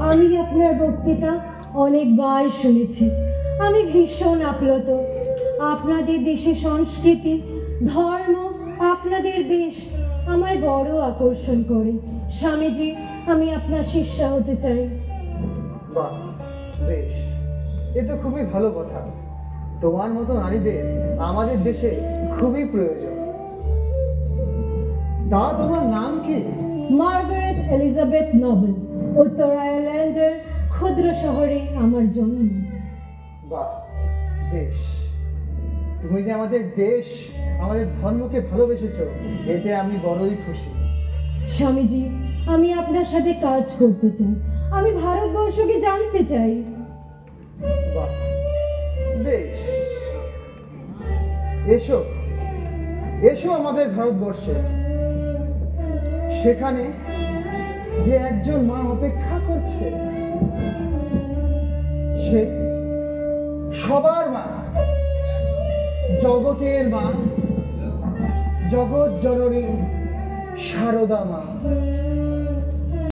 আমি আপনার বক্তৃতা অনেকবার শুনেছি। আমি ভীষণ আপ্লুত। আপনাদের দেশের সংস্কৃতি, ধর্ম, আপনাদের দেশ আমায় বড় আকর্ষণ করে। স্বামীজি, আমি আপনার শিষ্যা হতে চাই। বাহ, বেশ, এ তো খুবই ভালো কথা। তোমার মতো নারীদের আমাদের দেশে খুবই প্রয়োজন। তা তোমার নাম কি? Margaret Elizabeth Nobel. উত্তর আয়ারল্যান্ডের ক্ষুদ্র শহরে আমার জন্ম। বাহ, বেশ। তুমি যে আমাদের দেশ, আমাদের ধর্মকে ভালোবেসেছো, এতে আমি বড়ই খুশি। স্বামীজি, আমি আপনার সাথে কাজ করতে চাই। আমি ভারতবর্ষকে জানতে চাই। বাহ, বেশ। এসো এসো আমাদের ভারতবর্ষে। সেখানে যে একজন মা অপেক্ষা করছে, সে সবার মা, জগতের মা, জগৎ জননী শারদা মা।